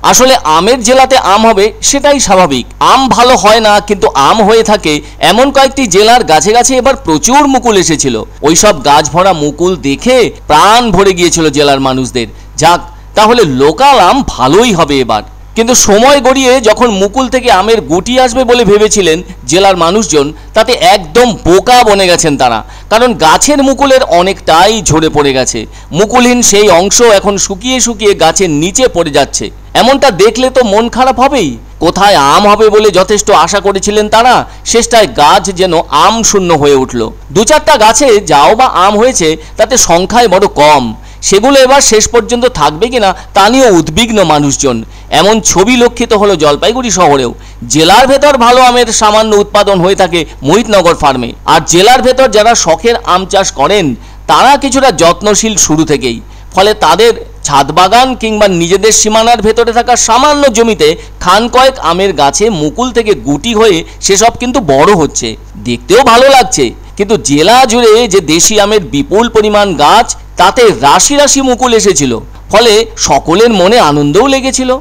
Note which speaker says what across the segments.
Speaker 1: আসলে আমের জেলাতে আম হবে সেটাই স্বাভাবিক। আম ভালো হয় না কিন্তু আম হয়ে থাকে এমন কয়েকটি জেলার গাছে গাছে এবার প্রচুর মুকুল এসেছিল। ওইসব গাছ ভরা মুকুল দেখে প্রাণ ভরে গিয়েছিল জেলার মানুষদের। যাক, তাহলে লোকাল আম ভালোই হবে এবার। কিন্তু সময় গড়িয়ে যখন মুকুল থেকে আমের গুটি আসবে বলে ভেবেছিলেন জেলার মানুষজন, তাতে একদম বোকা বনে গেছেন তারা। কারণ গাছের মুকুলের অনেকটাই ঝরে পড়ে গেছে। মুকুলহীন সেই অংশ এখন শুকিয়ে শুকিয়ে গাছের নিচে পড়ে যাচ্ছে। এমনটা দেখলে তো মন খারাপ হবেই। কোথায় আম হবে বলে যথেষ্ট আশা করেছিলেন তারা, শেষটায় গাছ যেন আম শূন্য হয়ে উঠল। দু চারটা গাছে যাও বা আম হয়েছে, তাতে সংখ্যায় বড় কম। সেগুলো এবার শেষ পর্যন্ত থাকবে কিনা তা নিয়ে উদ্বিগ্ন মানুষজন। এমন ছবি লক্ষিত হলো জলপাইগুড়ি শহরেও। জেলার ভেতর ভালো আমের সামান্য উৎপাদন হয়ে থাকে মোহিতনগর ফার্মে। আর জেলার ভেতর যারা শখের আম চাষ করেন তারা কিছুটা যত্নশীল শুরু থেকেই। ফলে তাদের ছাদ বাগান কিংবা নিজেদের সীমানার ভেতরে থাকা সামান্য জমিতে খান কয়েক আমের গাছে মুকুল থেকে গুটি হয়ে সেসব কিন্তু বড় হচ্ছে, দেখতেও ভালো লাগছে। কিন্তু জেলা জুড়ে যে দেশি আমের বিপুল পরিমাণ গাছ, তাতে রাশি রাশি মুকুল এসেছিল। ফলে সকলের মনে আনন্দও লেগেছিল।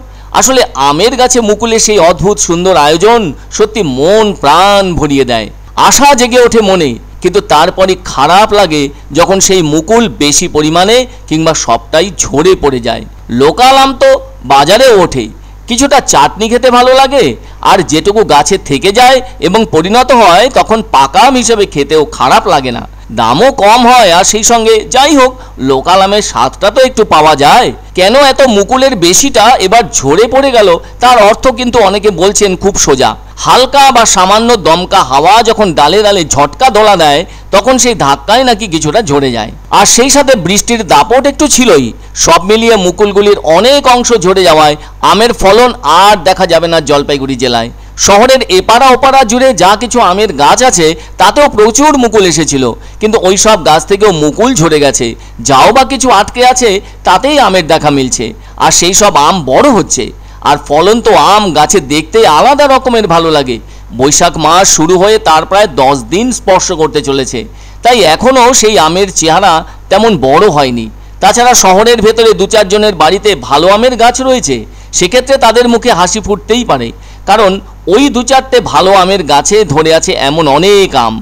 Speaker 1: আসলে আমের গাছে মুকুলের সেই অদ্ভুত সুন্দর আয়োজন সত্যি মন প্রাণ ভরিয়ে দেয়। আশা জেগে ওঠে মনে, কিন্তু তারপরে খারাপ লাগে যখন সেই মুকুল বেশি পরিমাণে কিংবা সবটাই ঝরে পড়ে যায়। লোকাল আম তো বাজারেও ওঠে, কিছুটা চাটনি খেতে ভালো লাগে, আর যেটুকু গাছে থেকে যায় এবং পরিণত হয় তখন পাকা আম হিসেবে খেতেও খারাপ লাগে না। দামও কম হয়, আর সেই সঙ্গে যাই হোক লোকাল আমের স্বাদটা তো একটু পাওয়া যায়। কেন এত মুকুলের বেশিটা এবার ঝরে পড়ে গেল তার অর্থ কিন্তু অনেকে বলছেন খুব সোজা। হালকা বা সামান্য দমকা হাওয়া যখন ডালে ডালে ঝটকা দোলা দেয় তখন সেই ধাক্কায় নাকি কিছুটা ঝরে যায়। আর সেই সাথে বৃষ্টির দাপট একটু ছিলই। সব মিলিয়ে মুকুলগুলির অনেক অংশ ঝরে যাওয়ায় আমের ফলন আর দেখা যাবে না জলপাইগুড়ি জেলায়। শহরের এপাড়া ওপাড়া জুড়ে যা কিছু আমের গাছ আছে তাতেও প্রচুর মুকুল এসেছিল, কিন্তু ওই সব গাছ থেকেও মুকুল ঝরে গেছে। যাও বা কিছু আটকে আছে তাতেই আমের দেখা মিলছে, আর সেই সব আম বড় হচ্ছে। আর ফলন তো আম গাছে দেখতে আলাদা রকমের ভালো লাগে। বৈশাখ মাস শুরু হয়ে তার প্রায় 10 দিন স্পর্শ করতে চলেছে, তাই এখনও সেই আমের চেহারা তেমন বড় হয়নি। তাছাড়া শহরের ভেতরে দু চারজনের বাড়িতে ভালো আমের গাছ রয়েছে, সেক্ষেত্রে তাদের মুখে হাসি ফুটতেই পারে, কারণ ওই দু চারটে ভালো আমের গাছে ধরে আছে এমন অনেক আম।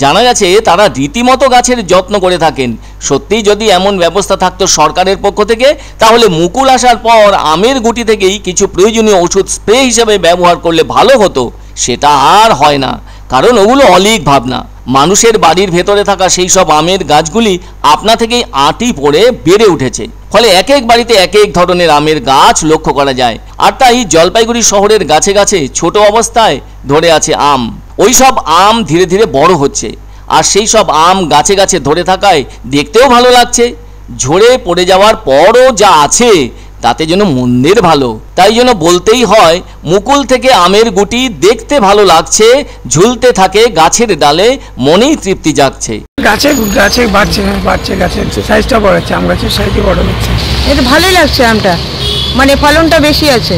Speaker 1: জানা গেছে তারা রীতিমতো গাছের যত্ন করে থাকেন। সত্যিই যদি এমন ব্যবস্থা থাকতো সরকারের পক্ষ থেকে, তাহলে মুকুল আসার পর আমের গুটি থেকেই কিছু প্রয়োজনীয় ওষুধ স্প্রে হিসেবে ব্যবহার করলে ভালো হতো। সেটা আর হয় না, কারণ ওগুলো অলীক ভাবনা। মানুষের বাড়ির ভেতরে থাকা সেই সব আমের গাছগুলি আপনা থেকেই আঁটি পড়ে বেড়ে উঠেছে। ফলে এক এক বাড়িতে এক এক ধরনের আমের গাছ লক্ষ্য করা যায়। আর তাই জলপাইগুড়ি শহরের গাছে গাছে ছোট অবস্থায় ধরে আছে আম। ওই সব আম ধীরে ধীরে বড় হচ্ছে, আর সেই সব আম গাছে গাছে ধরে থাকায় দেখতেও ভালো লাগছে। ঝরে পড়ে যাওয়ার পরও যা আছে তাতে যেন মন্দের ভালো। তাই জন্য বলতেই হয়, মুকুল থেকে আমের গুটি দেখতে ভালো লাগছে, ঝুলতে থাকে গাছের ডালে, মনেই তৃপ্তি জাগছে।
Speaker 2: গাছে গাছে বাড়ছে গাছের সাইজটা বড় হচ্ছে, আম গাছের সাইজে বড় হচ্ছে।
Speaker 3: এটা ভালোই লাগছে আমটা, মানে ফলনটা বেশি আছে।